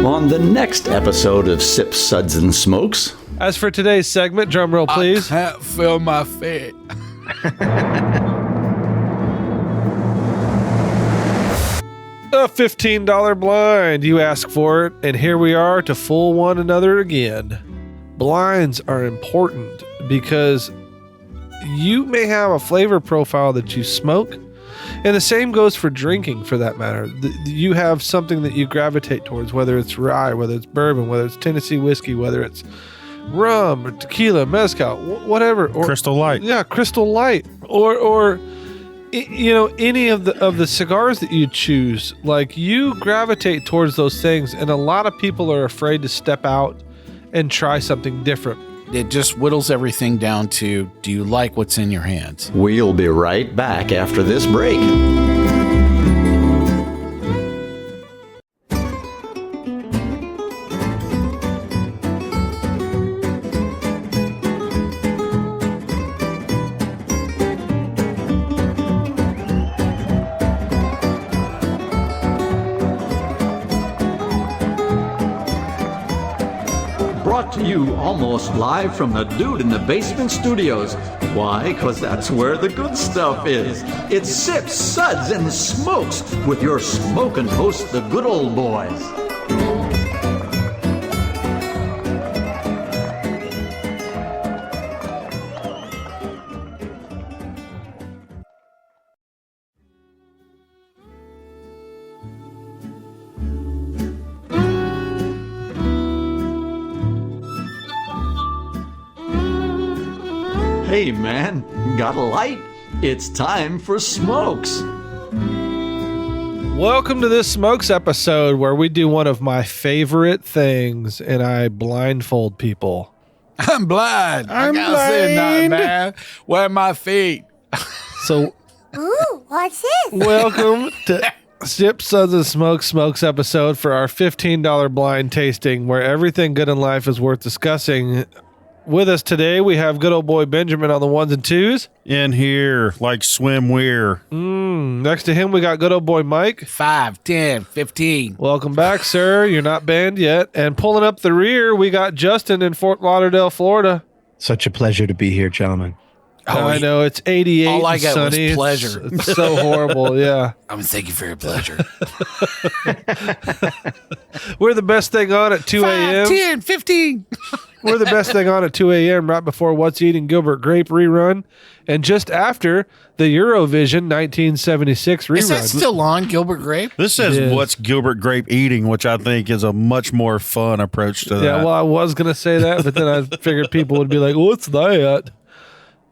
on the next episode of Sips, Suds, and Smokes. As for today's segment, drum roll, please. I can't feel my feet. A $15 blind. You ask for it, and here we are to fool one another again. Blinds are important because you may have a flavor profile that you smoke, and the same goes for drinking for that matter. You have something that you gravitate towards, whether it's rye, whether it's bourbon, whether it's Tennessee whiskey, whether it's rum or tequila, mezcal, whatever. Or, Crystal Light. Yeah, Crystal Light. Or you know, any of the cigars that you choose. Like, you gravitate towards those things, and a lot of people are afraid to step out and try something different. It just whittles everything down to, do you like what's in your hands? We'll be right back after this break. Brought to you almost live from the Dude in the Basement Studios. Why? Because that's where the good stuff is. It's Sips, Suds, and Smokes with your smoking host, the good old boys. Hey man, got a light? It's time for Smokes. Welcome to this Smokes episode where we do one of my favorite things, and I blindfold people. I'm blind. I'm I can't see nothing, blind. man. Where are my feet? So, Ooh, what's this? welcome to Sip, Suds, and Smokes episode for our $15 blind tasting, where everything good in life is worth discussing. With us today, we have good old boy Benjamin on the ones and twos. In here, like swimwear. Next to him, we got good old boy Mike. 5, 10, 15. Welcome back, sir. You're not banned yet. And pulling up the rear, we got Justin in Fort Lauderdale, Florida. Such a pleasure to be here, gentlemen. I know, it's 88 All I and got was sunny. pleasure. It's so horrible, yeah. Thank you for your pleasure. We're the best thing on at 2 a.m. 5, 10, 15. We're the best thing on at 2 a.m. right before What's Eating Gilbert Grape rerun, and just after the Eurovision 1976 rerun. Is that still on, Gilbert Grape? This says It is. what's Gilbert Grape eating, which I think is a much more fun approach to that. Yeah, well, I was going to say that, but then I figured people would be like, what's that?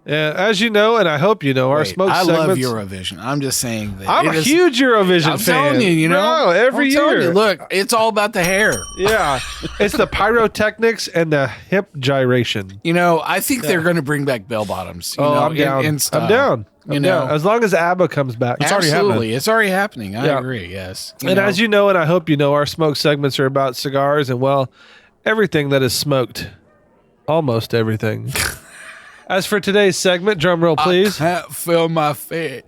And as you know, and I hope you know, our Wait, smoke I segments. love Eurovision. I'm just saying that. I'm it a is- huge Eurovision I'm fan. telling you, you know. No, every I'm telling year. you, look, it's all about the hair. Yeah, it's the pyrotechnics and the hip gyration. You know, I think they're going to bring back bell bottoms. You Oh, know, I'm down. in style. I'm down. You I'm know, down. As long as ABBA comes back. It's already absolutely, happening. it's already happening. I Yeah. agree. Yes, And as you know, and I hope you know, our smoke segments are about cigars and, well, everything that is smoked. Almost everything. As for today's segment, drum roll, please. I can't feel my feet.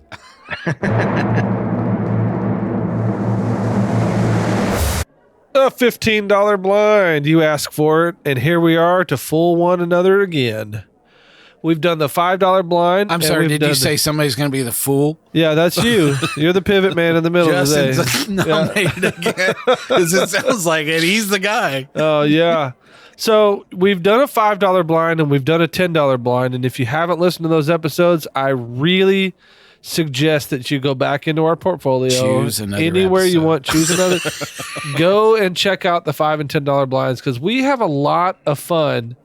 A $15 blind. You ask for it, and here we are to fool one another again. We've done the $5 blind. I'm and sorry, we've did done you say somebody's going to be the fool? Yeah, that's you. You're the pivot man in the middle of the Justin's day. nominated again. Because it sounds like it. He's the guy. Oh, yeah. So we've done a $5 blind and we've done a $10 blind. And if you haven't listened to those episodes, I really suggest that you go back into our portfolio. Choose another anywhere you episode. want. Choose another. Go and check out the $5 and $10 blinds because we have a lot of fun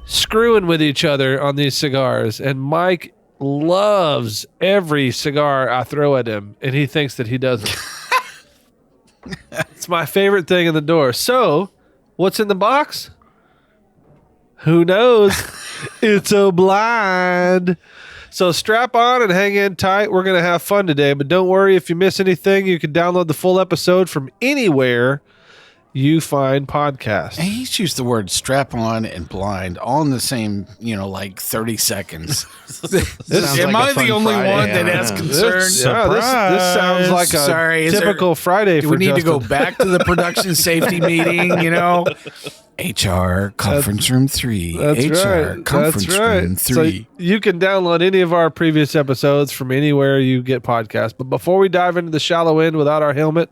screwing with each other on these cigars. And Mike loves every cigar I throw at him, and he thinks that he doesn't. It's my favorite thing in the door. So, what's in the box? Who knows? It's a blind. So strap on and hang in tight. We're going to have fun today, but don't worry if you miss anything. You can download the full episode from anywhere you find podcasts. And he's used the word strap on and blind all in the same, 30 seconds. Am I the only one that has concerns? This sounds like a typical Friday for Do we need Justin. to go back to the production safety meeting, HR conference room 3. That's HR right. conference That's right. room 3. So you can download any of our previous episodes from anywhere you get podcasts. But before we dive into the shallow end without our helmet,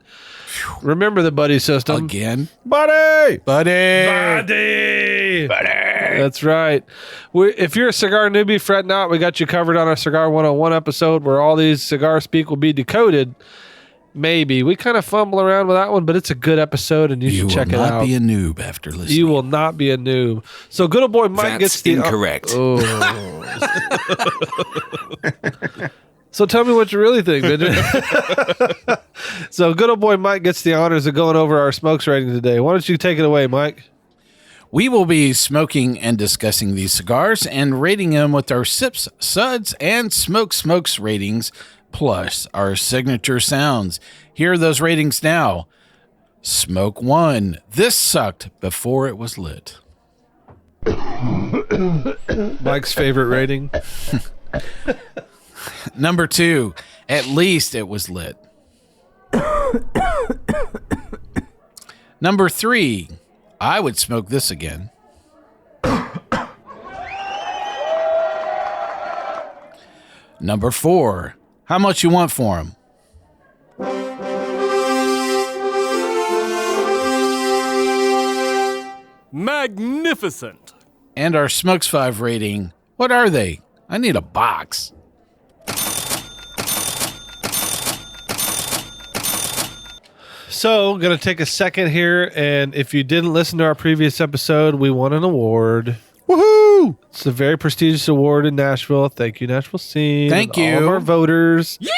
remember the buddy system. Again? Buddy! Buddy! That's right. If you're a cigar newbie, fret not. We got you covered on our Cigar 101 episode where all these cigar speak will be decoded. Maybe. We kind of fumble around with that one, but it's a good episode and you should check it out. You will not be a noob after listening. You will not be a noob. So good old boy Mike gets the... incorrect. Oh. So tell me what you really think, Benjamin. So good old boy Mike gets the honors of going over our smokes rating today. Why don't you take it away, Mike? We will be smoking and discussing these cigars and rating them with our sips, suds, and smokes ratings, plus our signature sounds. Here are those ratings now. Smoke 1. This sucked before it was lit. Mike's favorite rating. Number 2. At least it was lit. Number 3. I would smoke this again. Number 4. How much you want for him? Magnificent. And our Smokes 5 rating. What are they? I need a box. So, going to take a second here, and if you didn't listen to our previous episode, we won an award. Woohoo! It's a very prestigious award in Nashville. Thank you, Nashville Scene. Thank and all you. of our voters. Yeah!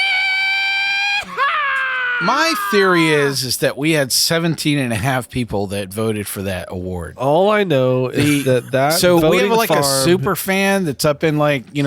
My theory is that we had 17 and a half people that voted for that award. All I know is that so we have voting like a farm- super fan that's up in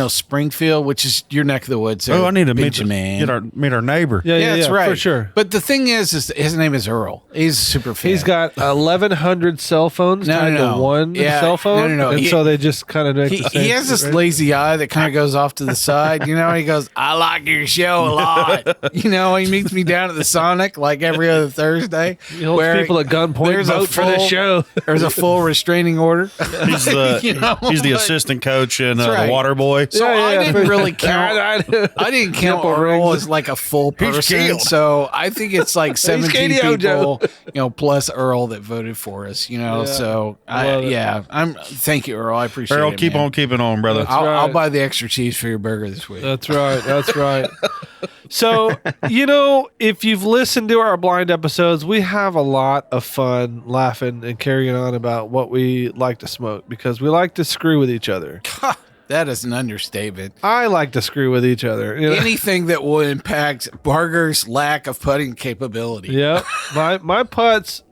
Springfield, which is your neck of the woods. Oh, I need to meet Benjamin. our neighbor. Yeah, that's right. for sure. But the thing is his name is Earl. He's a super fan. He's got 1,100 cell phones tied to one cell phone. No. And so they just kind of make the same. He has this right? lazy eye that kind of goes off to the side. He goes, I like your show a lot. He meets me down at the Sonic like every other Thursday. He holds people at gunpoint vote for the show. There's a full restraining order. He's the assistant coach and right. the water boy. So I didn't really count. I didn't count Nipple Earl rings. as like a full He's person. killed. So I think it's like 17 KDO, people, Joe. plus Earl that voted for us. So Love it. thank you, Earl. I appreciate Earl, it. keep man. on keeping on, brother. I'll right. buy the extra cheese for your burger this week. That's right. That's right. So, if you've listened to our blind episodes, we have a lot of fun laughing and carrying on about what we like to smoke because we like to screw with each other. That is an understatement. I like to screw with each other. Anything that will impact Barger's lack of putting capability. Yeah. My putts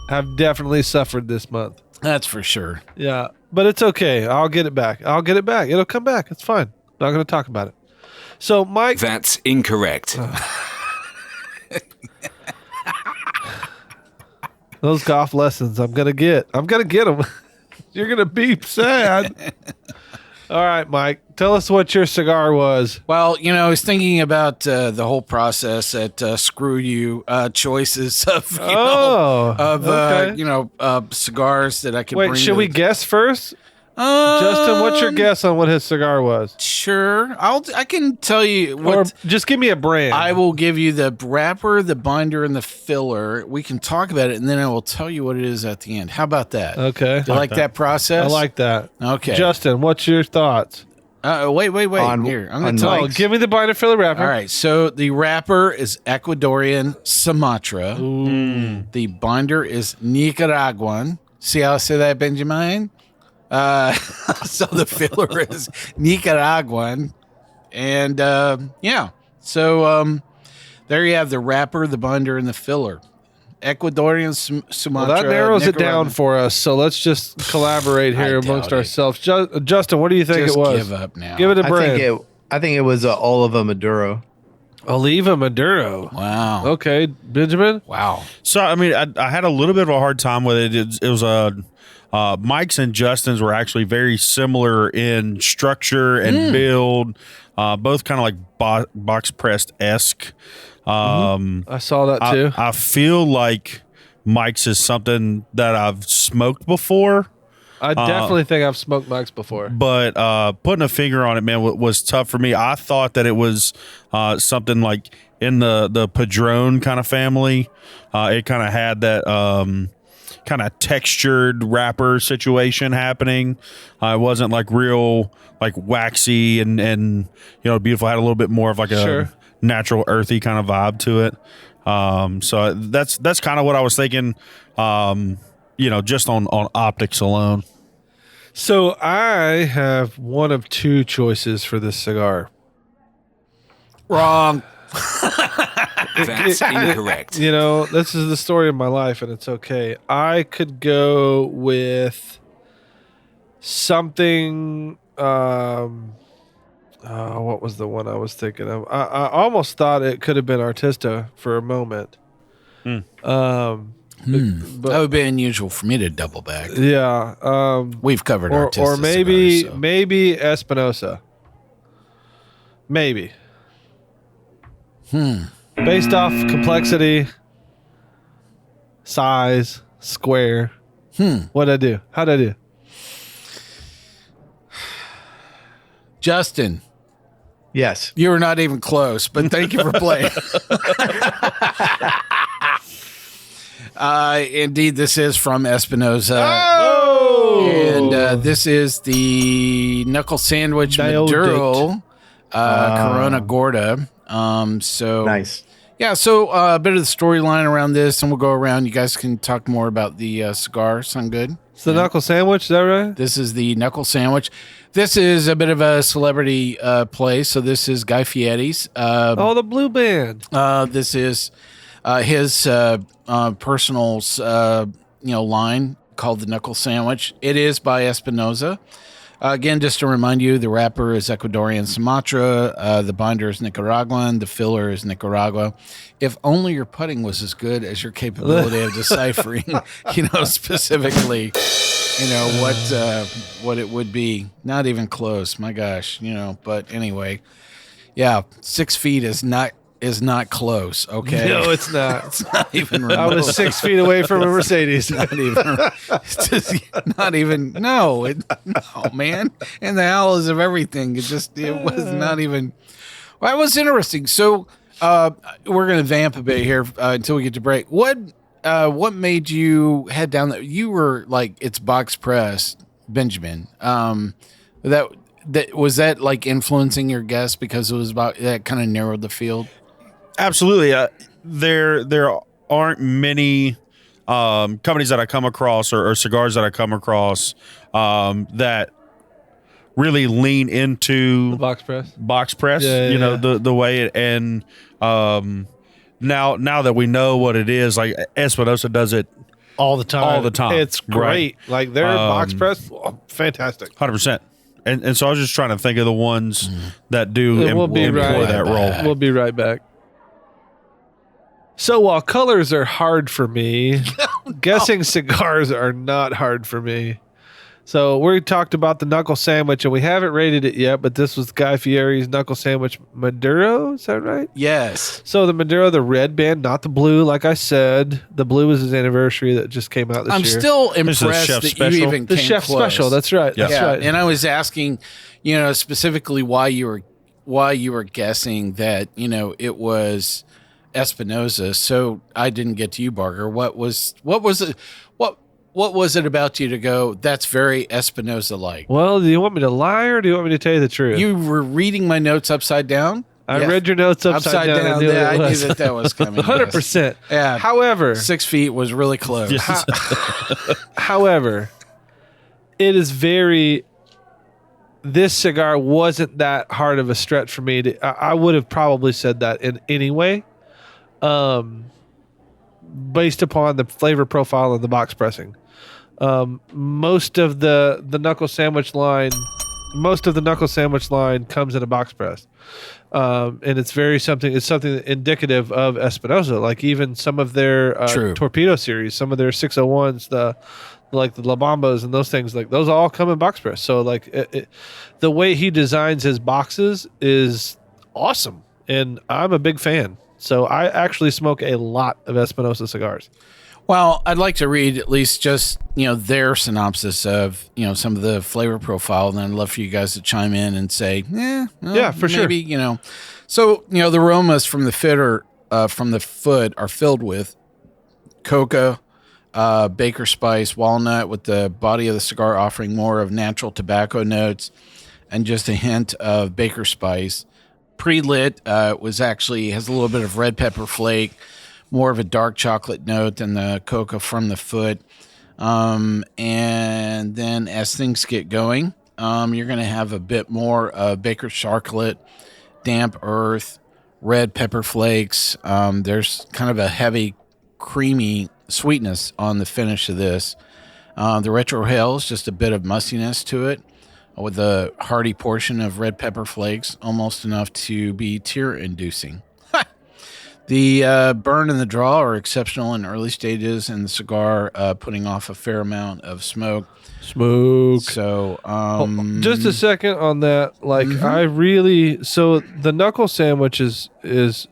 have definitely suffered this month. That's for sure. Yeah. But it's okay. I'll get it back. It'll come back. It's fine. Not going to talk about it. So, Mike. That's incorrect. Those golf lessons I'm going to get. I'm going to get them. You're going to be sad. All right, Mike. Tell us what your cigar was. Well, I was thinking about the whole process at Screw You choices of cigars that I could bring. Wait, should to we guess first? Justin, what's your guess on what his cigar was? Sure. I can tell you what. Or just give me a brand. I will give you the wrapper, the binder, and the filler. We can talk about it, and then I will tell you what it is at the end. How about that? Okay. Do you like that process? I like that. Okay. Justin, what's your thoughts? Wait. Here, I'm going to tell you. Give me the binder filler wrapper. All right. So the wrapper is Ecuadorian Sumatra. The binder is Nicaraguan. See how I say that, Benjamin? So the filler is Nicaraguan. And so there you have the wrapper, the binder, and the filler. Ecuadorian Sumatra. Well, that narrows it Nicaraguan. down for us. So let's just collaborate here amongst doubt it. ourselves. Justin, what do you think Just it was? give up now. Give it a brand. I think it was Oliva Maduro. Oliva Maduro. Wow. Okay, Benjamin. Wow. So I mean, I had a little bit of a hard time with it. It was Mike's and Justin's were actually very similar in structure and build, both kind of like box pressed esque. I saw that too. I feel like Mike's is something that I've smoked before. I definitely think I've smoked Mike's before. But putting a finger on it, man, was tough for me. I thought that it was something like in the Padron kind of family. It kind of had that kind of textured wrapper situation happening. It wasn't like real like waxy and beautiful. It had a little bit more of like a natural earthy kind of vibe to it. So that's kind of what I was thinking. Just on optics alone. So I have one of two choices for this cigar. Wrong. That's incorrect. This is the story of my life, and it's okay. I could go with something. What was the one I was thinking of? I almost thought it could have been Artista for a moment. But That would be unusual for me to double back. yeah, We've covered or Artista maybe cigars, so. maybe Espinosa. Maybe. Based off complexity, size, square. What'd I do? How'd I do? Justin, Yes. you were not even close, but thank you for playing. Indeed, this is from Espinosa. Oh! And this is the Knuckle Sandwich Nailed Maduro Corona Gorda. Nice. Yeah, so a bit of the storyline around this, and we'll go around. You guys can talk more about the cigar. Sound good? It's the knuckle sandwich, is that right? This is the Knuckle Sandwich. This is a bit of a celebrity play. So this is Guy Fieri's. The blue band. This is his personal, line called the Knuckle Sandwich. It is by Espinosa. Again, just to remind you, the wrapper is Ecuadorian Sumatra. The binder is Nicaraguan. The filler is Nicaragua. If only your putting was as good as your capability of deciphering, specifically, what it would be. Not even close. My gosh, But anyway, yeah, 6 feet is not close. Okay, No, it's not. it's not even. Remote. I was 6 feet away from a Mercedes. Not even. It's just not even. No, man. And the howls of everything. It was not even. Well, that was interesting. So we're going to vamp a bit here until we get to break. What made you head down that? You were like, it's box press, Benjamin. That was that like influencing your guess because it was about that kind of narrowed the field. Absolutely. There aren't many companies that I come across or cigars that I come across that really lean into Box press. box press. Yeah. The way it and now that we know what it is, like Espinosa does it All the time. It's great. Right. Like their box press, fantastic. 100%. And so I was just trying to think of the ones that do We'll be employ right that role. We'll be right back. So while colors are hard for me, guessing cigars are not hard for me. So we talked about the knuckle sandwich, and we haven't rated it yet, but this was Guy Fieri's knuckle sandwich Maduro. Is that right? Yes. So the Maduro, the red band, not the blue. Like I said, the blue is his anniversary that just came out this I'm year. still This is impressed chef that special. you even The came chef close. special. That's right. Yeah. That's right. And I was asking, specifically why you were guessing that, it was Espinosa. So I didn't get to you, Barger. What was it about you to go, that's very Espinosa-like? Well, do you want me to lie or do you want me to tell you the truth? You were reading my notes upside down? I Yeah. read your notes upside down. I knew Yeah, I it knew was. that was coming. 100%. Yeah. However, 6 feet was really close. However, it is this cigar wasn't that hard of a stretch for me. I would have probably said that in any way, based upon the flavor profile and the box pressing. Most of the knuckle sandwich line most of the knuckle sandwich line comes in a box press. And it's something indicative of Espinosa. Like even some of their torpedo series, some of their 601s, the La Bambas and those things, like those all come in box press. So like the way he designs his boxes is awesome. And I'm a big fan. So I actually smoke a lot of Espinosa cigars. Well, I'd like to read at least just, their synopsis of, some of the flavor profile. And I'd love for you guys to chime in and say, yeah, for sure. Maybe, So, the aromas from the foot are filled with coca, baker spice, walnut, with the body of the cigar offering more of natural tobacco notes and just a hint of baker spice. Pre-lit has a little bit of red pepper flake, more of a dark chocolate note than the coca from the foot. And then as things get going, you're going to have a bit more of baker's chocolate, damp earth, red pepper flakes. There's kind of a heavy, creamy sweetness on the finish of this. The retro hail is just a bit of mustiness to it, with a hearty portion of red pepper flakes, almost enough to be tear-inducing. The burn and the draw are exceptional in early stages, and the cigar putting off a fair amount of smoke. So, just a second on that. Like, so the knuckle sandwich is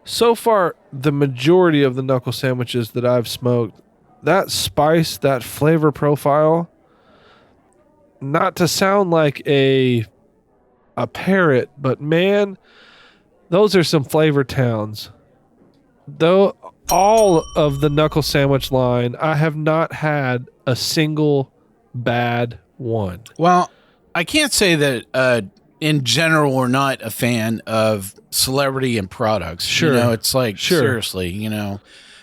so far the majority of the knuckle sandwiches that I've smoked. That spice, that flavor profile. Not to sound like a parrot, but man, those are some flavor towns. Though all of the knuckle sandwich line, I have not had a single bad one. Well, I can't say that in general we're not a fan of celebrity and products. Sure. It's like, seriously,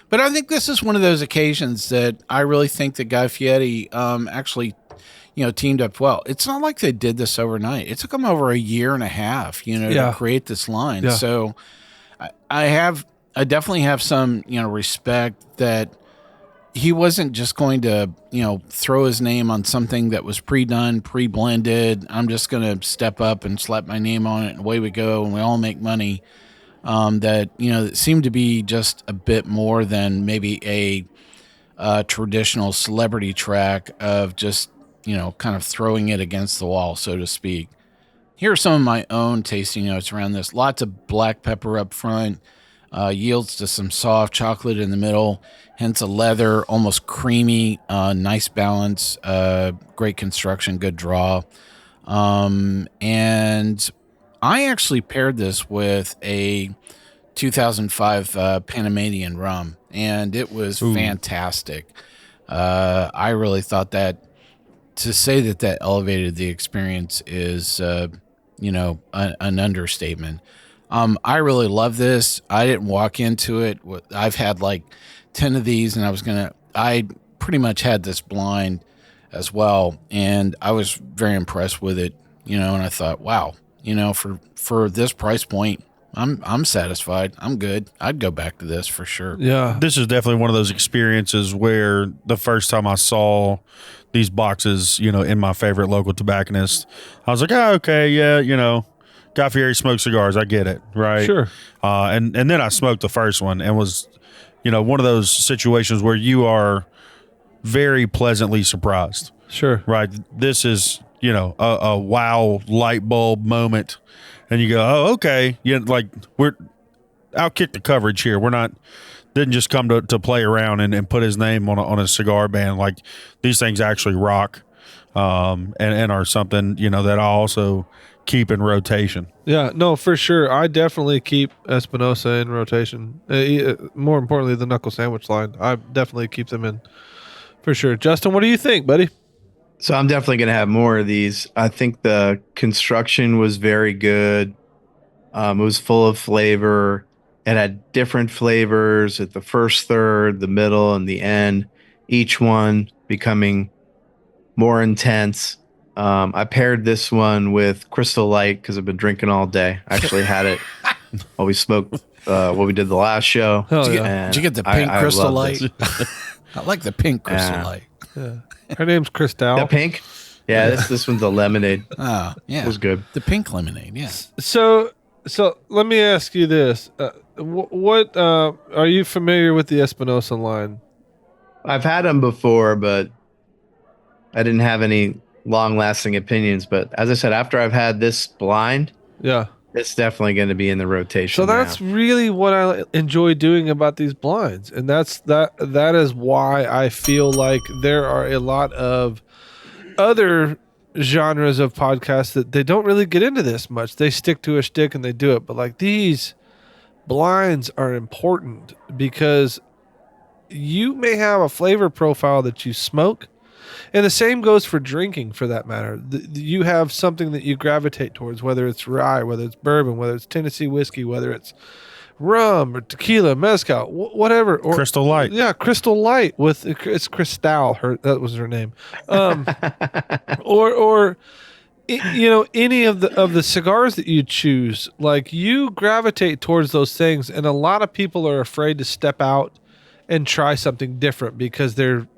But I think this is one of those occasions that I really think that Guy Fieri actually teamed up well. It's not like they did this overnight. It took them over a year and a half, to create this line. Yeah. So I definitely have some, respect that he wasn't just going to, throw his name on something that was pre-done, pre-blended. I'm just going to step up and slap my name on it and away we go and we all make money. That, it seemed to be just a bit more than maybe a traditional celebrity track of just, kind of throwing it against the wall, so to speak. Here are some of my own tasting notes around this. Lots of black pepper up front, yields to some soft chocolate in the middle, hints of leather, almost creamy, nice balance, great construction, good draw. And I actually paired this with a 2005 Panamanian rum, and it was fantastic. I really thought that to say that elevated the experience is, an understatement. I really love this. I didn't walk into it. I've had like 10 of these, and I pretty much had this blind as well, and I was very impressed with it, and I thought, wow, for this price point, I'm satisfied. I'm good. I'd go back to this for sure. Yeah. This is definitely one of those experiences where the first time I saw these boxes, in my favorite local tobacconist, I was like, oh, okay, yeah, Guy Fieri smoked cigars. I get it. Right. Sure. And then I smoked the first one and was, one of those situations where you are very pleasantly surprised. Sure. Right. This is, a wow light bulb moment. And you go, oh, okay. Yeah, like I'll kick the coverage here. Didn't just come to play around and put his name on a cigar band. Like these things actually rock, and are something, that I also keep in rotation. Yeah, no, for sure. I definitely keep Espinosa in rotation. More importantly, the knuckle sandwich line. I definitely keep them in for sure. Justin, what do you think, buddy? So I'm definitely going to have more of these. I think the construction was very good. It was full of flavor. It had different flavors at the first third, the middle, and the end, each one becoming more intense. I paired this one with Crystal Light because I've been drinking all day. I actually had it while we smoked, what we did the last show. Did you get the pink Crystal Light? I like the pink Crystal Light. Yeah. Her name's Cristal. The pink? Yeah, this one's a lemonade. Oh, yeah. It was good. The pink lemonade, yes. So let me ask you this: what are you familiar with the Espinosa line? I've had them before, but I didn't have any long-lasting opinions. But as I said, after I've had this blind, Yeah. it's definitely going to be in the rotation. So that's really what I enjoy doing about these blinds, and that is why I feel like there are a lot of other genres of podcasts that they don't really get into this much. They stick to a shtick and they do it, but like these blinds are important because you may have a flavor profile that you smoke, and the same goes for drinking for that matter. You have something that you gravitate towards, whether it's rye, whether it's bourbon, whether it's Tennessee whiskey, whether it's rum or tequila, mezcal, whatever. Or, Crystal Light. Yeah, Crystal Light it's Cristal. That was her name. Or any of the cigars that you choose, like you gravitate towards those things, and a lot of people are afraid to step out and try something different because they're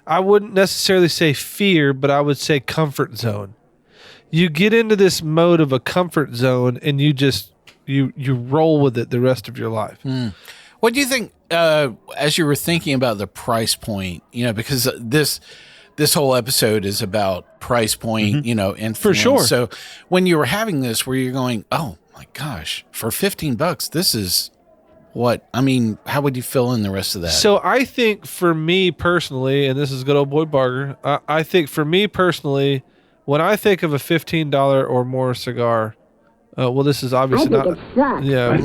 I wouldn't necessarily say fear, but I would say comfort zone. You get into this mode of a comfort zone and you just you roll with it the rest of your life. What do you think as you were thinking about the price point, because this whole episode is about price point, influence. For sure. So when you were having this where you're going, oh my gosh, for $15, this is how would you fill in the rest of that? So I think for me personally, and this is good old boy Barger, I think for me personally, when I think of a $15 or more cigar, this is obviously not. Yeah.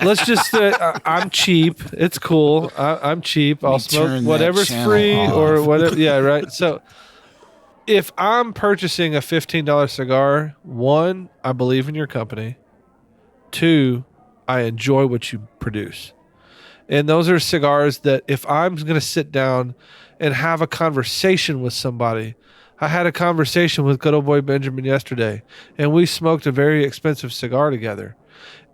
Let's just I'm cheap. It's cool. I'm cheap. I'll smoke whatever's free or whatever. Yeah, right. So if I'm purchasing a $15 cigar, one, I believe in your company. Two, I enjoy what you produce. And those are cigars that if I'm going to sit down and have a conversation with somebody, I had a conversation with good old boy Benjamin yesterday, and we smoked a very expensive cigar together.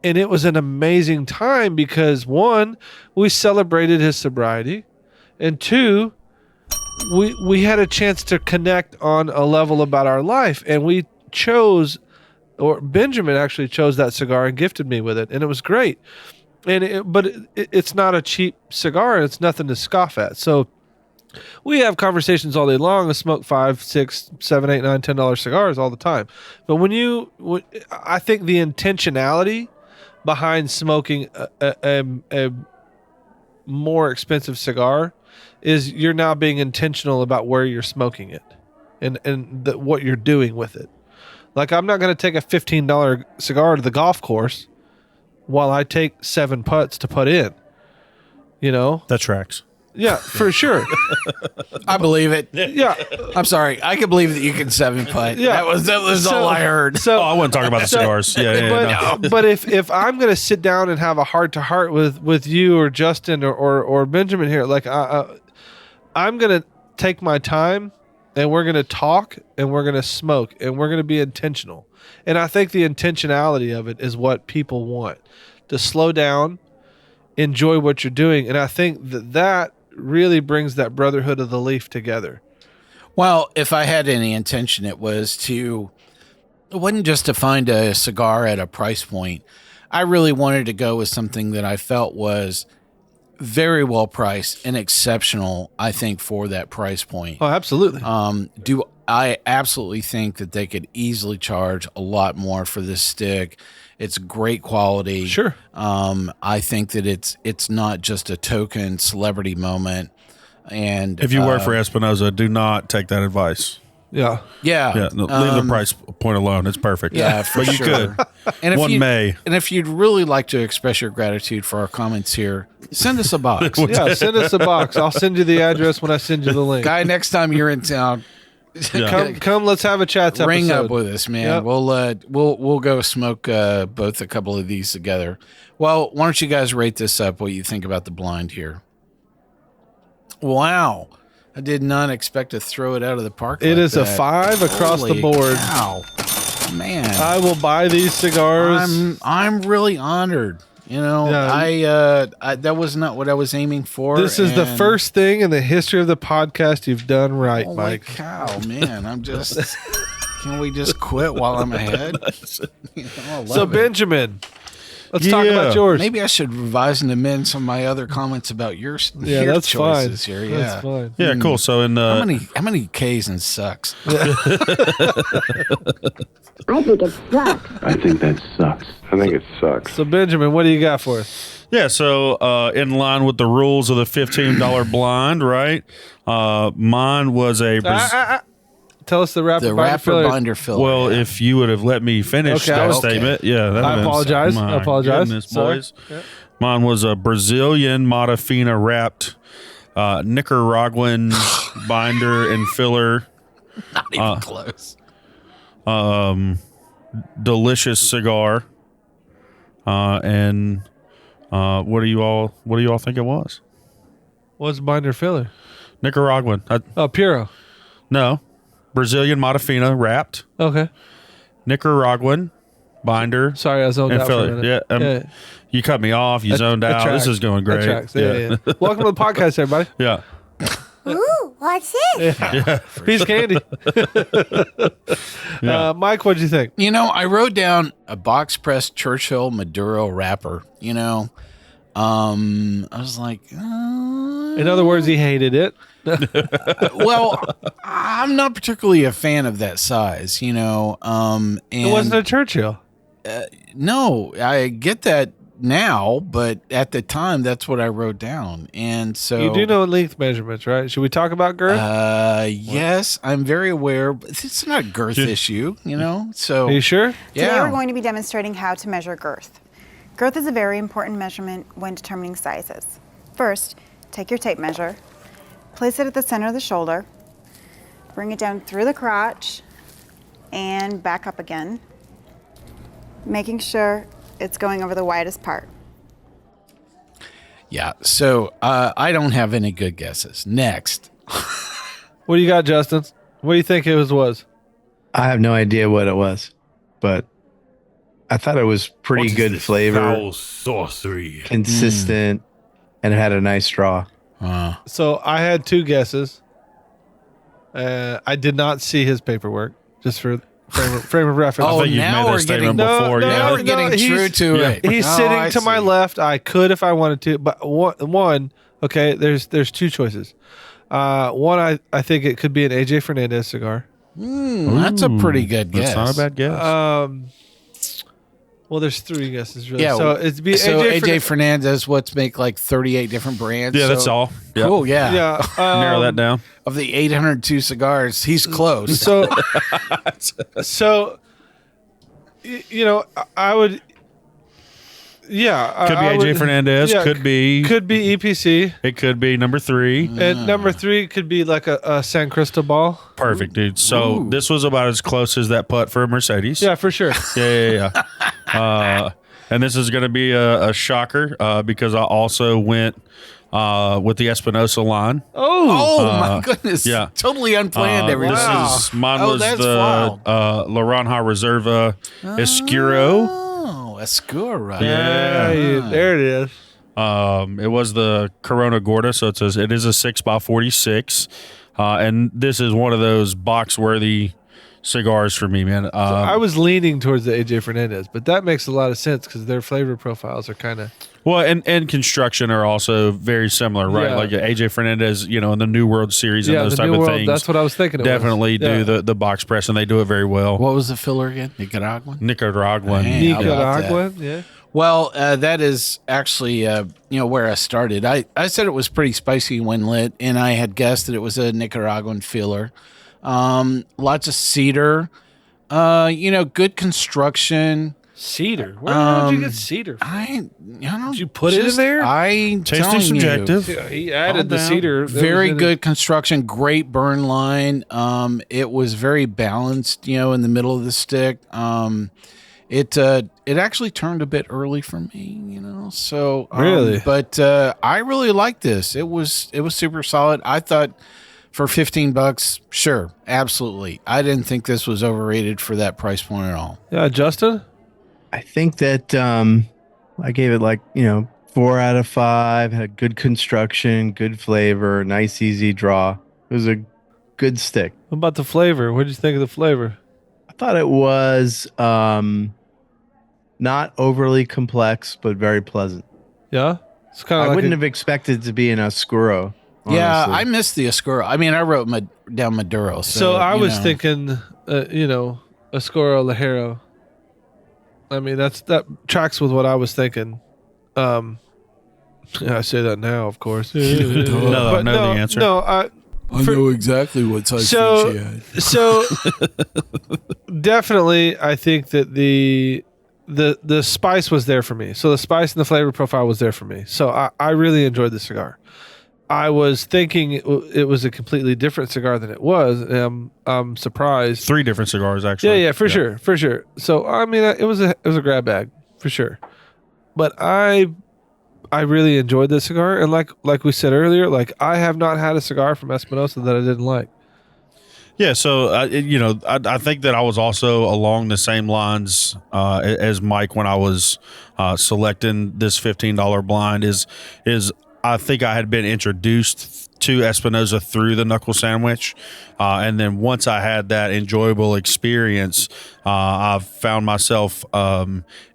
And it was an amazing time because one, we celebrated his sobriety, and two, we had a chance to connect on a level about our life, and we chose, or Benjamin actually chose that cigar and gifted me with it, and it was great. But it's not a cheap cigar, and it's nothing to scoff at. So we have conversations all day long and smoke $5, $6, $7, $8, $9, $10 cigars all the time. But I think the intentionality behind smoking a more expensive cigar is you're now being intentional about where you're smoking it and what you're doing with it. Like, I'm not going to take a $15 cigar to the golf course while I take 7 putts to put in. That tracks. Yeah, for sure. I believe it. Yeah. I'm sorry. I can believe that you can 7-putt. Yeah. That was all I heard. So I wasn't talking about the cigars. But if I'm going to sit down and have a heart-to-heart with you or Justin or Benjamin here, like I'm going to take my time and we're going to talk and we're going to smoke and we're going to be intentional. And I think the intentionality of it is what people want, to slow down, enjoy what you're doing. And I think that really brings that brotherhood of the leaf together. Well, if I had any intention, it wasn't just to find a cigar at a price point. I really wanted to go with something that I felt was very well priced and exceptional, I think, for that price point. Oh, absolutely. I absolutely think that they could easily charge a lot more for this stick. It's great quality. Sure. I think that it's not just a token celebrity moment. And if you work for Espinosa, do not take that advice. Yeah. Yeah. No, leave the price point alone. It's perfect. Yeah, for but sure. you could. And if you'd really like to express your gratitude for our comments here, send us a box. Yeah, send us a box. I'll send you the address when I send you the link. Guy, next time you're in town, come. Let's have a chat. Ring up with us, man. Yep. We'll go smoke both a couple of these together. Well, why don't you guys rate this up? What you think about the blind here? Wow. I did not expect to throw it out of the park. It is a 5 across the board. Wow, man! I will buy these cigars. I'm really honored. You know, Yeah. I that was not what I was aiming for. This is the and- first thing in the history of the podcast you've done right, Holy Mike. cow, man! I'm just. Can we just quit while I'm ahead? You know, I love So, it. Benjamin, let's talk about yours. Maybe I should revise and amend some of my other comments about your That's fine. choices here. Yeah. That's fine. Yeah, cool. So in How many K's and sucks? I think it sucks. I think that sucks. I think it sucks. So, Benjamin, what do you got for us? Yeah, so in line with the rules of the $15 blind, right? Mine was a Tell us the rapper The binder rapper filler. binder filler. well. If you would have let me finish Okay, that okay. statement, yeah. That I would've been- apologize. My I apologize. goodness, Sorry. boys. Mine was a Brazilian Matafina wrapped Nicaraguan binder and filler. Not even close. Delicious cigar. And what do you all think it was? What's binder filler? Nicaraguan. Puro. No. Brazilian Matafina wrapped. Okay. Nicaraguan binder. Sorry, I zoned and out for a filler. minute. Yeah, you cut me off. You zoned That out. tracks. This is going That great. tracks. Yeah. Welcome to the podcast, everybody. Yeah. Ooh, what's this? Piece of candy. Mike, what'd you think? You know, I wrote down a box pressed Churchill Maduro wrapper. You know, I was like, In other words, he hated it. well, I'm not particularly a fan of that size. You know, and It wasn't a Churchill. no, I get that now, but at the time, that's what I wrote down, and so You do know length measurements, right? Should we talk about girth? yes, I'm very aware, but it's not a girth issue, you know. So Are you sure? Today yeah, we're going to be demonstrating how to measure girth. Girth is a very important measurement when determining sizes. First, take your tape measure, place it at the center of the shoulder, bring it down through the crotch, and back up again, making sure it's going over the widest part. yeah. So I don't have any good guesses. Next, What do you got, Justin? What do you think it was? I have no idea what it was, but I thought it was pretty good flavor, Foul sorcery. consistent, and it had a nice draw. So I had two guesses. I did not see his paperwork, just for frame of reference. Oh, I think you've now made that we're statement getting- before. No, yeah. now we're getting true he's- to yeah. it. He's Oh, sitting I to my see. left. I could if I wanted to, but one okay, there's two choices. One, I think it could be an AJ Fernandez cigar. That's a pretty good guess. That's not a bad guess. Well, there's three guesses really. Yeah. So it's be so AJ, AJ Fernandez, what's make like 38 different brands? yeah, so, that's all. Yeah. Cool. Yeah. Yeah. Narrow that down. Of the 802 cigars, he's close. So, you know, I would. Yeah, Could be I AJ would- Fernandez. yeah, Could be. Could be EPC, It could be number 3. and number 3 could be like a San Cristobal. Perfect, dude. So this was about as close as that putt for a Mercedes. Yeah, for sure. Yeah. And this is going to be a shocker because I also went with the Espinosa line. Oh my goodness! yeah. Totally unplanned. Everything. Mine Oh, was that's the wild. Laranja Reserva Escuro. Oh, Escura. Yeah, there it is. It was the Corona Gorda, so it is a 6x46, and this is one of those box-worthy cigars for me, man. I was leaning towards the AJ Fernandez, but that makes a lot of sense because their flavor profiles are kind of. Well, and construction are also very similar, right? Yeah. Like AJ Fernandez, in the New World Series and those the type New of World, things. that's what I was thinking. Definitely do the box press, and they do it very well. What was the filler again? Nicaraguan. Nicaraguan. Man. How about Nicaragua, yeah. Well, that is actually where I started. I said it was pretty spicy when lit, and I had guessed that it was a Nicaraguan filler. Lots of cedar. Good construction. Cedar. Where did you get cedar from? I don't know. Did you put it in there? I Taste telling is subjective. Yeah, he added Calm the down. cedar. that Very was in good construction, great burn line. It was very balanced, in the middle of the stick. It actually turned a bit early for me, So Really? but I really liked this. It was super solid. I thought for $15, sure, absolutely. I didn't think this was overrated for that price point at all. Yeah, Justin. I think that I gave it like, 4 out of 5. Had good construction, good flavor, nice easy draw. It was a good stick. What about the flavor? What did you think of the flavor? I thought it was not overly complex, but very pleasant. Yeah, it's kind of. I like wouldn't have expected to be an Oscuro. Yeah, honestly. I missed the Oscuro. I mean, I wrote down Maduro. So I was thinking, Oscuro Ligero. I mean, that tracks with what I was thinking. I say that now, of course. No, I know the answer. No, I know exactly what size so, she had. So definitely, I think that the spice was there for me. So the spice and the flavor profile was there for me. So I really enjoyed the cigar. I was thinking it was a completely different cigar than it was. I'm surprised. 3 different cigars, actually. Yeah, for sure. So I mean, it was a grab bag for sure. But I really enjoyed this cigar, and like we said earlier, like I have not had a cigar from Espinosa that I didn't like. Yeah, so I think that I was also along the same lines as Mike when I was selecting this $15 blind. Is I think I had been introduced to Espinosa through the knuckle sandwich, and then once I had that enjoyable experience, I found myself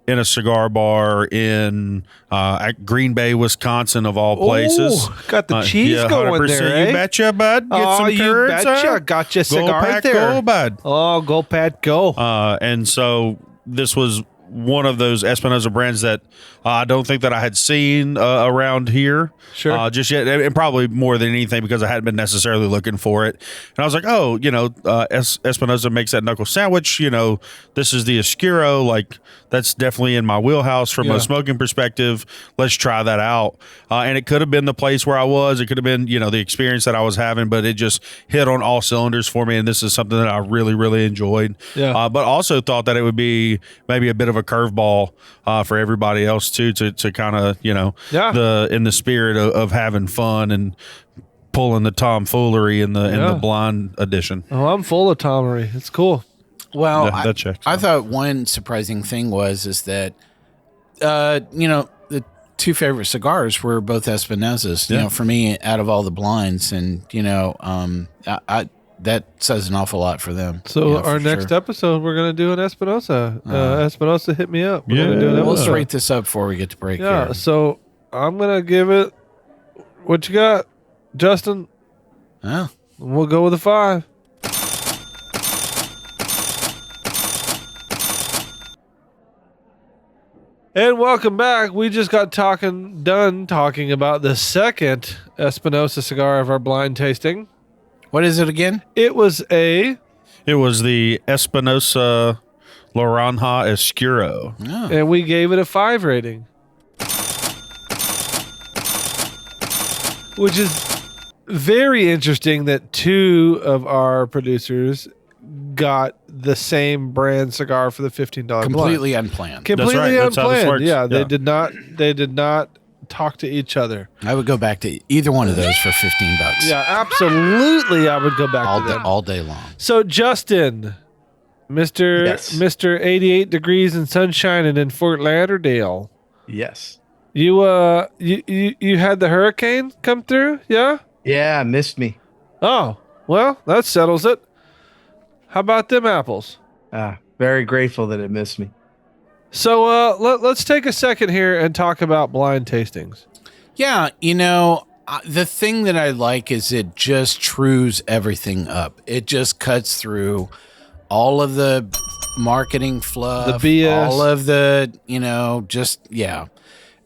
in a cigar bar at Green Bay, Wisconsin, of all places. Ooh, got the cheese going there, eh? You betcha, bud. Get some you curds, betcha. Got your cigar go pack, there. go, bud. Oh, go Pat, go. And so this was one of those Espinosa brands that I don't think that I had seen around here just yet, and probably more than anything because I hadn't been necessarily looking for it. And I was like, oh, Espinosa makes that knuckle sandwich. This is the Oscuro. Like, that's definitely in my wheelhouse from a smoking perspective. Let's try that out. And it could have been the place where I was. It could have been, the experience that I was having, but it just hit on all cylinders for me. And this is something that I really, really enjoyed. Yeah. But also thought that it would be maybe a bit of a curveball for everybody else too, to kind of, in the spirit of having fun and pulling the tomfoolery in the blind edition. Oh, I'm full of tomfoolery. It's cool. Well, that checks. I thought one surprising thing is that, the 2 favorite cigars were both Espinosas, for me, out of all the blinds. And, that says an awful lot for them. So our next episode, we're going to do an Espinosa. Espinosa, hit me up. We're gonna do an We'll episode. rate this up before we get to break. Yeah, here. so I'm going to give it, what you got, Justin? Yeah. We'll go with a 5. And welcome back. We just got done talking about the second Espinosa cigar of our blind tasting. What is it again? It was the Espinosa Laranja Oscuro. Oh. And we gave it a 5 rating. Which is very interesting that 2 of our producers got the same brand cigar for the $15 Completely blind. unplanned. Completely That's right. That's how this unplanned. works. Yeah, Yeah. they did not talk to each other. I would go back to either one of those for $15. Yeah, absolutely. I would go back to them all day long. So Justin, Mr. 88 degrees and sunshine and in Fort Lauderdale. Yes. You had the hurricane come through? Yeah? Yeah, missed me. Oh, well, that settles it. How about them apples? Very grateful that it missed me. So let's take a second here and talk about blind tastings. Yeah, the thing that I like is it just trues everything up. It just cuts through all of the marketing fluff, the BS, all of the,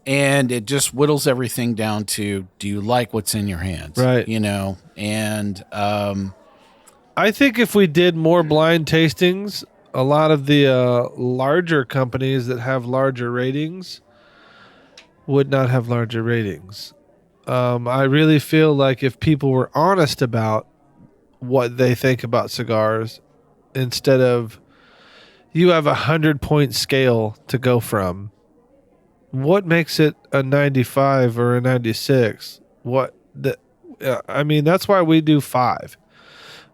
and it just whittles everything down to, do you like what's in your hands? Right. And I think if we did more blind tastings, a lot of the larger companies that have larger ratings would not have larger ratings. I really feel like if people were honest about what they think about cigars, instead of you have 100-point scale to go from, what makes it a 95 or a 96? That's why we do 5.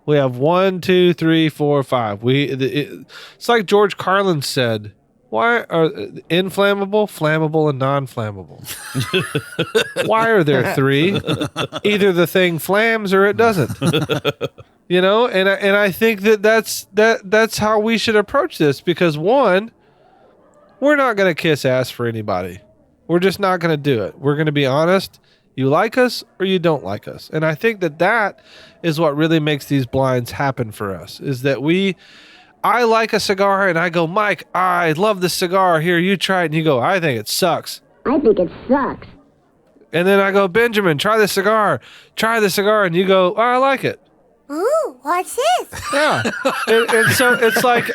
We have 1, 2, 3, 4, 5. It's like George Carlin said, Why are inflammable, flammable, and non-flammable? Why are there 3? Either the thing flams or it doesn't. You know, and I think that's how we should approach this, because one, we're not going to kiss ass for anybody. We're just not going to do it. We're going to be honest. You like us or you don't like us. And I think that is what really makes these blinds happen for us, is that I like a cigar and I go, Mike, I love this cigar. Here, you try it. And you go, I think it sucks. I think it sucks. And then I go, Benjamin, try this cigar. Try the cigar. And you go, oh, I like it. Ooh, what's this? Yeah. and so it's like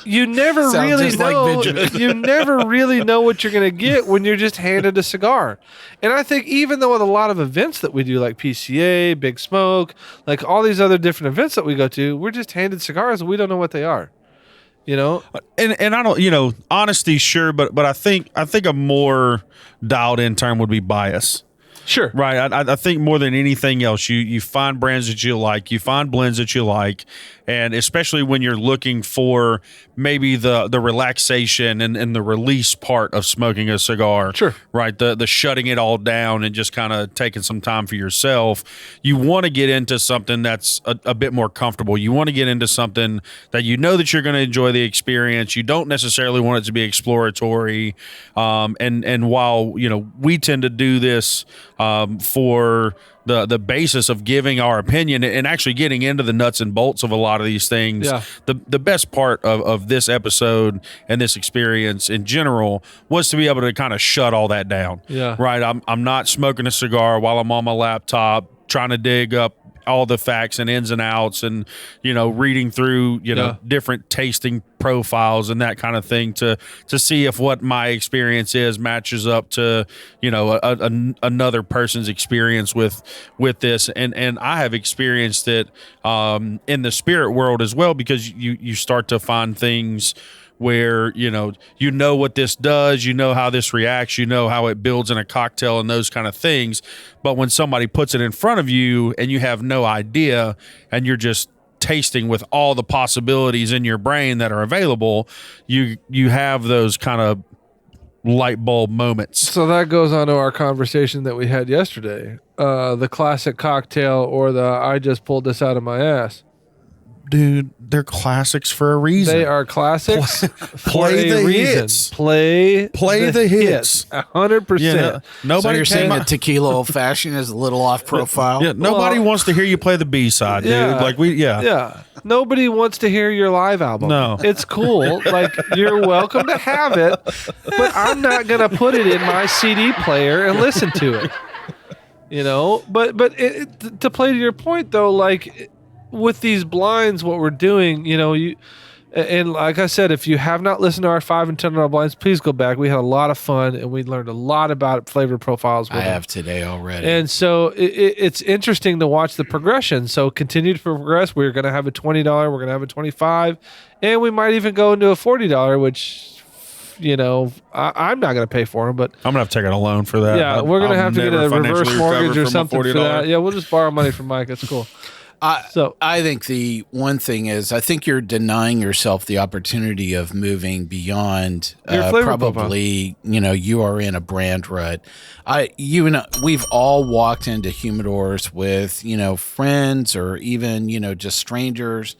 you never Sounds really just like know. Benjamin. You never really know what you're going to get when you're just handed a cigar. And I think even though with a lot of events that we do, like PCA, Big Smoke, like all these other different events that we go to, we're just handed cigars and we don't know what they are. You know? And I don't, honesty, sure, but I think a more dialed in term would be bias. Sure. Right. I think more than anything else, you find brands that you like, you find blends that you like, and especially when you're looking for maybe the relaxation and the release part of smoking a cigar. Sure. Right. The shutting it all down and just kind of taking some time for yourself. You want to get into something that's a bit more comfortable. You want to get into something that you know that you're going to enjoy the experience. You don't necessarily want it to be exploratory. And while, we tend to do this for the basis of giving our opinion and actually getting into the nuts and bolts of a lot of these things. Yeah. The best part of this episode and this experience in general was to be able to kind of shut all that down. Yeah. Right. I'm not smoking a cigar while I'm on my laptop trying to dig up all the facts and ins and outs and, reading through, different tasting profiles and that kind of thing to see if what my experience is matches up to, another person's experience with this. And I have experienced it in the spirit world as well, because you start to find things where, you know what this does, how this reacts, how it builds in a cocktail and those kind of things. But when somebody puts it in front of you and you have no idea and you're just tasting with all the possibilities in your brain that are available, you have those kind of light bulb moments. So that goes on to our conversation that we had yesterday. The classic cocktail or the I just pulled this out of my ass. Dude, they're classics for a reason. They are classics Play for a the reason. hits. Play the hits. 100%. So you're saying came that tequila old fashioned is a little off profile? Yeah, nobody wants to hear you play the B side, dude. Yeah. Yeah. Nobody wants to hear your live album. No. It's cool. Like, you're welcome to have it, but I'm not going to put it in my CD player and listen to it. But to play to your point, though, like, with these blinds, what we're doing, and like I said, if you have not listened to our $5 and $10 blinds, please go back. We had a lot of fun and we learned a lot about flavor profiles. I have today already. And so it's interesting to watch the progression. So continue to progress. We're going to have a $20, we're going to have a $25, and we might even go into a $40, which, I'm not going to pay for them, but I'm going to have to take out a loan for that. Yeah, we're going to have to get a reverse mortgage or something for that. Yeah, we'll just borrow money from Mike. It's cool. I think the one thing is, I think you're denying yourself the opportunity of moving beyond probably, you are in a brand rut. We've all walked into humidors with, friends or even, just strangers,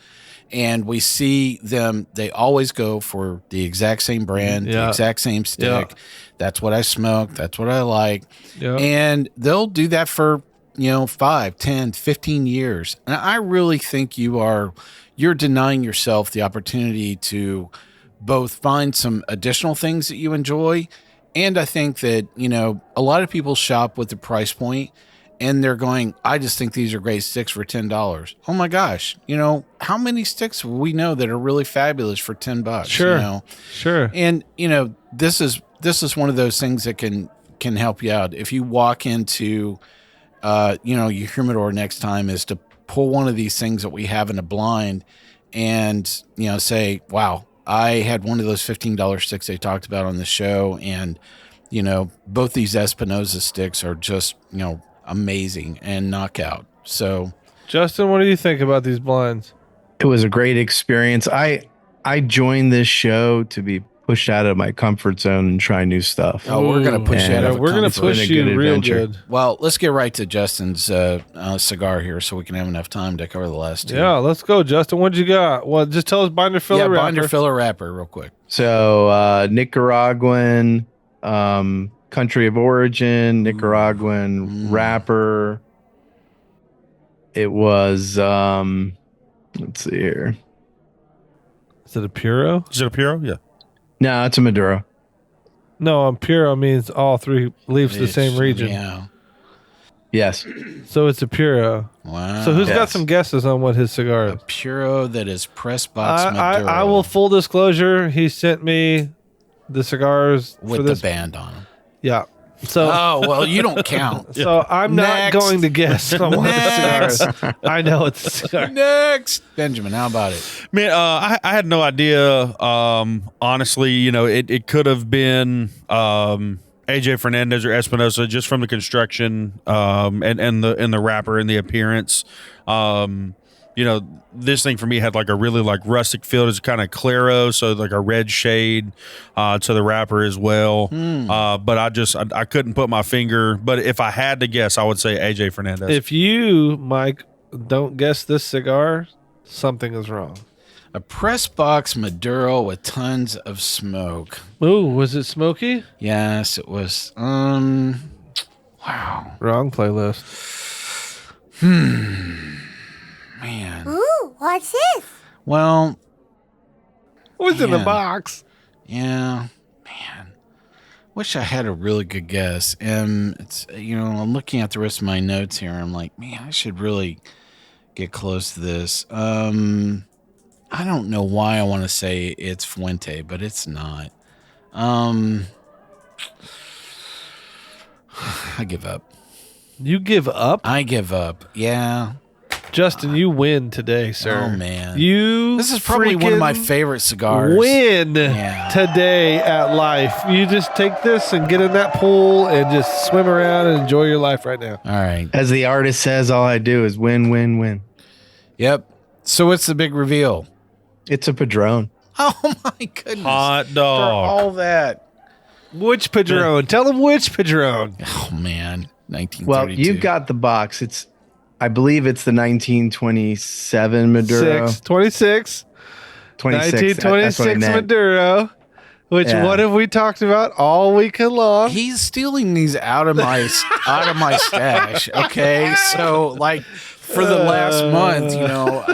and we see them, they always go for the exact same brand, the exact same stick. That's what I smoke. That's what I like. And they'll do that for 5, 10, 15 years. And I really think you're denying yourself the opportunity to both find some additional things that you enjoy. And I think that, a lot of people shop with the price point and they're going, I just think these are great sticks for $10. Oh my gosh. How many sticks we know that are really fabulous for $10? Sure. Sure. And, this is one of those things that can help you out. If you walk into, your humidor next time, is to pull one of these things that we have in a blind and, say, wow, I had one of those $15 sticks they talked about on the show. And, both these Espinosa sticks are just, amazing and knockout. So, Justin, what do you think about these blinds? It was a great experience. I I joined this show to be pushed out of my comfort zone and try new stuff. Oh, we're gonna push you out of We're gonna comfort. push It's been a you good real adventure. good. Well, let's get right to Justin's cigar here, so we can have enough time to cover the last two. Yeah, let's go, Justin. What you got? Well, just tell us binder filler. Yeah, wrapper. binder filler wrapper, real quick. So Nicaraguan, country of origin, Nicaraguan wrapper. It was let's see here. Is it a Puro? Is it a Puro? Yeah. No, it's a Maduro. No, Puro means all three leaves the same region. Yeah. Yes. So it's a Puro. Wow. So who's got Yes. some guesses on what his cigar a is? Puro that is press box I Maduro will full disclosure. He sent me the cigars with for the this. band on them. Yeah. So Oh, well, you don't count. so I'm not Next. going to guess on what the cigar is. I know it's a cigar. Next. Benjamin, how about it? Man, I had no idea. Honestly, you know, it could have been AJ Fernandez or Espinosa just from the construction and the wrapper and the appearance. You know, this thing for me had like a really like rustic feel. It's kind of claro, so like a red shade to the wrapper as well. But I couldn't put my finger. But if I had to guess, I would say AJ Fernandez. If you, Mike, don't guess this cigar, something is wrong. A press box Maduro with tons of smoke. Ooh, was it smoky? Yes, it was. Wow. Wrong playlist. Man. Ooh, what's this? Well, What's in the Man. box? yeah. Man. Wish I had a really good guess. It's, you know, I'm looking at the rest of my notes here. I'm like, man, I should really get close to this. I don't know why I want to say it's Fuente, but it's not. I give up. You give up? I give up. Yeah. Justin, you win today, sir. Oh, man. You This is probably one of my freaking favorite cigars. win Yeah. today at life. You just take this and get in that pool and just swim around and enjoy your life right now. All right. As the artist says, all I do is win, win, win. Yep. So what's the big reveal? It's a Padron. Oh, my goodness. Hot For dog. all that. Which Padron? Tell them which Padron. Oh, man. 1932. Well, you've got the box. I believe it's the 1927 Maduro. 26. 26. That's what I 1926 meant. Maduro. Which Yeah. what have we talked about all weekend long? He's stealing these out of my stash. Okay, so like for the last month, you know,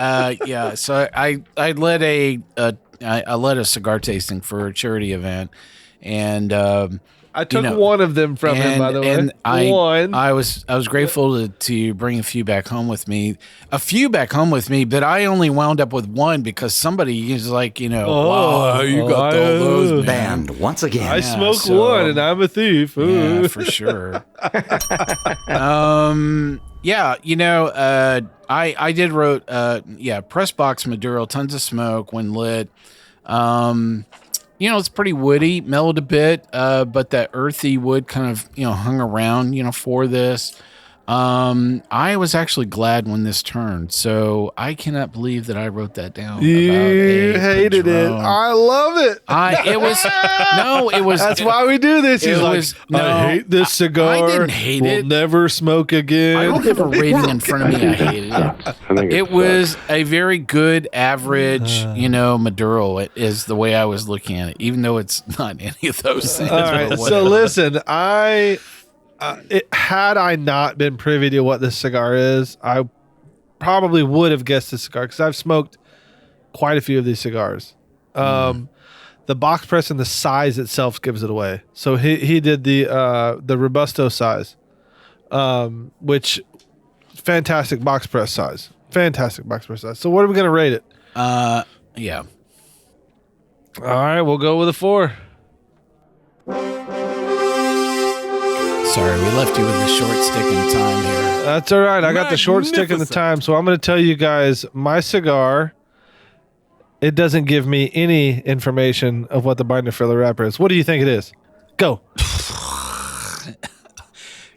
yeah. So I led I led a cigar tasting for a charity event, and I took you know, one of them from him, by the way. and One. I was grateful to bring a few back home with me. But I only wound up with one because somebody is like, you know, wow, you got all those, man. And once again, I smoke so- one and I'm a thief. Yeah, Ooh. for sure. Yeah, you know, I did wrote, press box Maduro, tons of smoke when lit. You know, it's pretty woody, mellowed a bit, but that earthy wood kind of, you know, hung around, you know, for this. I was actually glad when this turned, so I cannot believe that I wrote that down. You about a hated it. Padron. I love it. It was. That's why we do this. He's it like, was- no, I hate this cigar. I didn't hate we'll it. never smoke again. I don't have a rating in front of me. I hated it. I think It was a very good average, you know, Maduro. It is the way I was looking at it, even though it's not any of those things. All right. but So whatever. listen, had I not been privy to what this cigar is, I probably would have guessed this cigar because I've smoked quite a few of these cigars. The box press and the size itself gives it away. So he did the Robusto size, which fantastic box press size. Fantastic box press size. So what are we going to rate it? Yeah. All right, we'll go with a 4. Sorry, we left you with the short stick in time here. That's all right. I got the short stick in the time. So I'm going to tell you guys my cigar. It doesn't give me any information of what the binder filler wrapper is. What do you think it is? Go.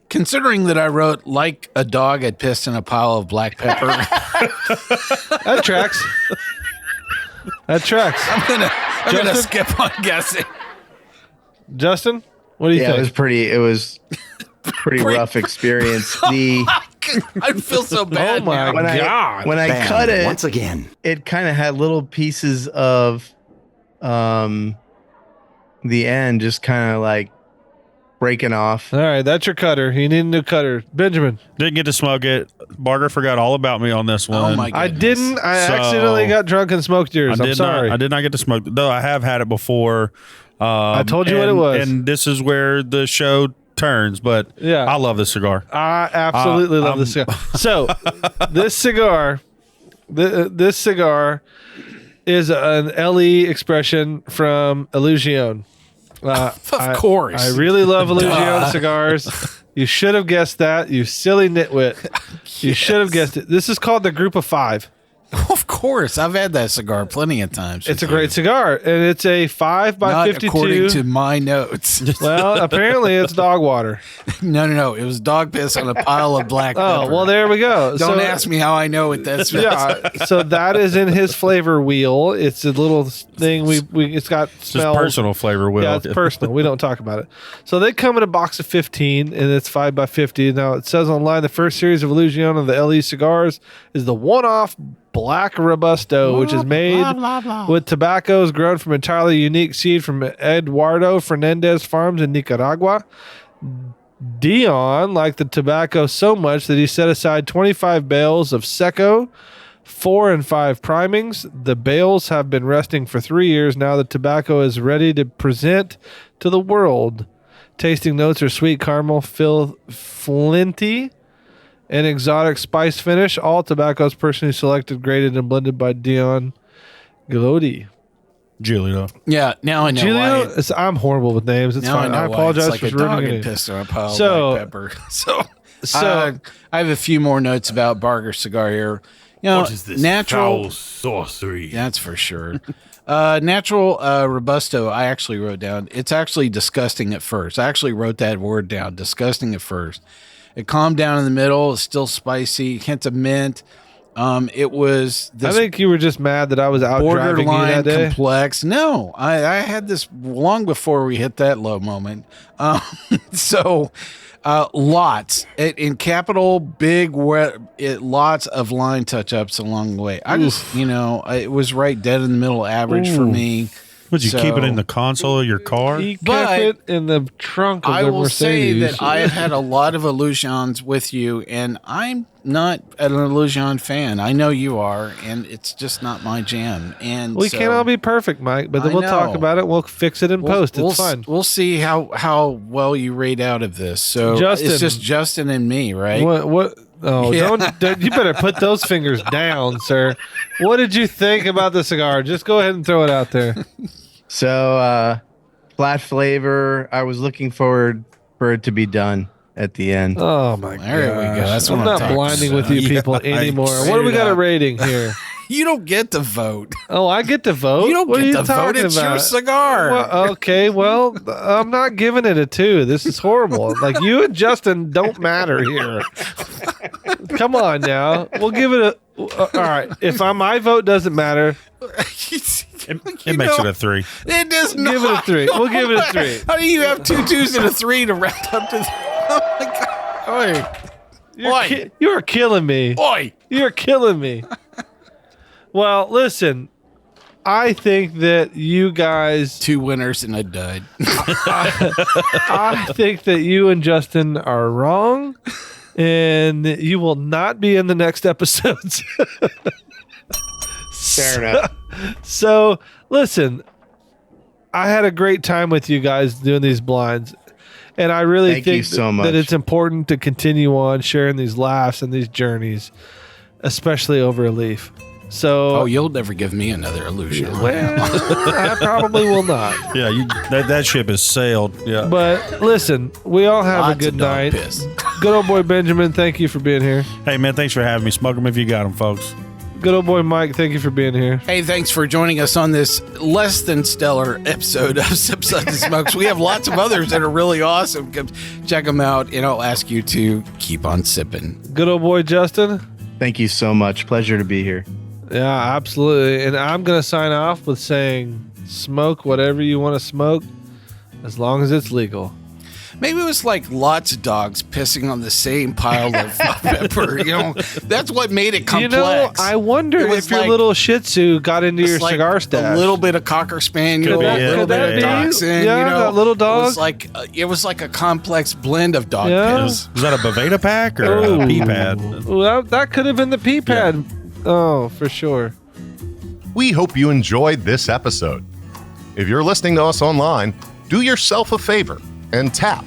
Considering that I wrote like a dog had pissed in a pile of black pepper, That tracks. That tracks. I'm gonna skip on guessing. Justin, what do you Yeah, think? it was pretty rough experience. I feel so bad. Oh my When God. when I Bam, cut it, once again. it kind of had little pieces of the end just kind of like breaking off. All right, that's your cutter. You need a new cutter. Benjamin. Didn't get to smoke it. Barger forgot all about me on this one. Oh my God. I didn't. I So- accidentally got drunk and smoked yours. I'm sorry. I did not get to smoke, though I have had it before. I told you what it was. And this is where the show turns, but Yeah. I love this cigar. I absolutely love this cigar. So, this cigar, this cigar is an LE expression from Illusion. Of course. I really love Illusion cigars. You should have guessed that, you silly nitwit. You should have guessed it. This is called the Group of Five. Of course. I've had that cigar plenty of times. It's a great cigar, and it's a 5 by Not 52. according to my notes. Well, apparently it's dog water. No. It was dog piss on a pile of black pepper. Oh, well, there we go. Don't ask me how I know what that's. Yeah, so that is in his flavor wheel. It's a little thing we it's got Just smells. personal flavor, Will. Yeah, it's personal. We don't talk about it. So they come in a box of 15, and it's 5 by 50. Now it says online the first series of Illusion of the LE cigars is the one-off Black Robusto, which is made with tobaccos grown from entirely unique seed from Eduardo Fernandez Farms in Nicaragua. Dion liked the tobacco so much that he set aside 25 bales of Seco, 4 and 5 primings. The bales have been resting for 3 years. Now the tobacco is ready to present to the world. Tasting notes are sweet caramel, flinty, and exotic spice finish. All tobaccos personally selected, graded, and blended by Dion Glody. Giulio. Yeah, now I know Julio, why. I'm horrible with names. It's Now fine. I I know why. apologize It's like for a dog ruining had it. pissed on a pile So- of black pepper. So I have a few more notes about Barger cigar here. You know, What is this natural foul sorcery? That's for sure. Natural Robusto, I actually wrote down. It's actually disgusting at first. I actually wrote that word down. Disgusting at first. It calmed down in the middle. It's still spicy. Hint of mint. It was I this think you were just mad that I was out driving you borderline that day. complex. No, I had this long before we hit that low moment. So lots in capital big lots of line touch-ups along the way. I just it was right dead in the middle average for me. Would you keep it in the console of your car? He But kept it in the trunk of I the will Mercedes. say that I have had a lot of Illusions with you, and I'm not an Illusion fan. I know you are, and it's just not my jam. And we can't all be perfect, Mike, but then I we'll talk know. about it. We'll fix it in post. It's fine. We'll see how well you rate out of this. So Justin. it's just Justin and me, right? What? Oh, Yeah. don't you better put those fingers down, sir. What did you think about the cigar? Just go ahead and throw it out there. So flat flavor. I was looking forward for it to be done at the end. Oh my god! There we go. That's what I'm I'm not talking blinding about. with you people Yeah, anymore. I What do we figured got a out. rating here? You don't get to vote. Oh, I get to vote. You don't What are get you to vote. talking It's your about? cigar. Well, okay, well, I'm not giving it a 2. This is horrible. Like, you and Justin don't matter here. Come on now. We'll give it a. All right. If my vote doesn't matter, It makes it a 3. It does not. give it a 3. We'll give it a 3. How do you have 2 2s and a 3 to round up to? Oh my god! Oi. You're killing me. Oi! You're killing me. Well, listen. I think that you guys. 2 winners and a dud. I think that you and Justin are wrong, and you will not be in the next episodes. Fair enough. So, listen, I had a great time with you guys doing these blinds. And I really Thank you think so much. that it's important to continue on sharing these laughs and these journeys, especially over a leaf. So, Oh, you'll never give me another illusion. well, I probably will not. Yeah, that ship has sailed. Yeah. But listen, we all have Lots a good of dog night. piss. Good old boy Benjamin, thank you for being here. Hey, man, thanks for having me. Smoke them if you got them, folks. Good old boy Mike, thank you for being here. Hey, thanks for joining us on this less than stellar episode of Sips and Smokes. We have lots of others that are really awesome. Come check them out, and I'll ask you to keep on sipping. Good old boy Justin. Thank you so much. Pleasure to be here. Yeah, absolutely. And I'm going to sign off with saying smoke whatever you want to smoke as long as it's legal. Maybe it was like lots of dogs pissing on the same pile of pepper. That's what made it complex. I wonder if your little Shih Tzu got into your cigar stash. A little bit of Cocker Spaniel, a little bit of Dachshund. That little dog. It was like a complex blend of dog piss. Was that a Boveda pack or a pea pad? Well, that could have been the pea pad. Yeah. Oh, for sure. We hope you enjoyed this episode. If you're listening to us online, do yourself a favor and tap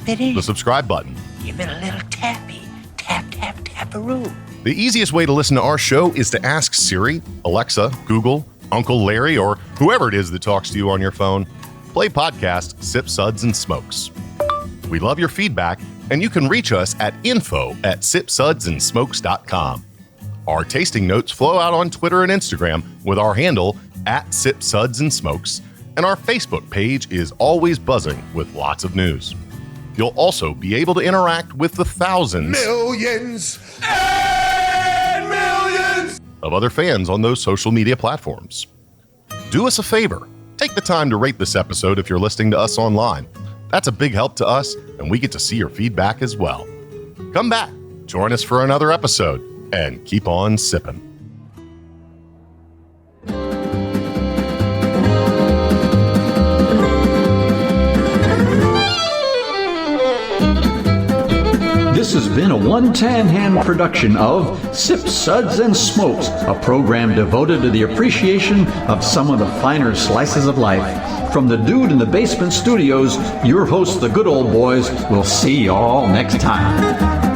it in. The subscribe button. Give it a little tappy. Tap-a-roo. The easiest way to listen to our show is to ask Siri, Alexa, Google, Uncle Larry, or whoever it is that talks to you on your phone. Play podcast Sip, Suds, and Smokes. We love your feedback, and you can reach us at info@sipsudsandsmokes.com. Our tasting notes flow out on Twitter and Instagram with our handle @SipSudsAndSmokes. And our Facebook page is always buzzing with lots of news. You'll also be able to interact with the thousands, millions, and millions of other fans on those social media platforms. Do us a favor. Take the time to rate this episode if you're listening to us online. That's a big help to us, and we get to see your feedback as well. Come back, join us for another episode, and keep on sipping. This has been a One Tan Hand production of Sip, Suds, and Smokes, a program devoted to the appreciation of some of the finer slices of life. From the Dude in the Basement Studios, your hosts, the Good Old Boys, will see y'all next time.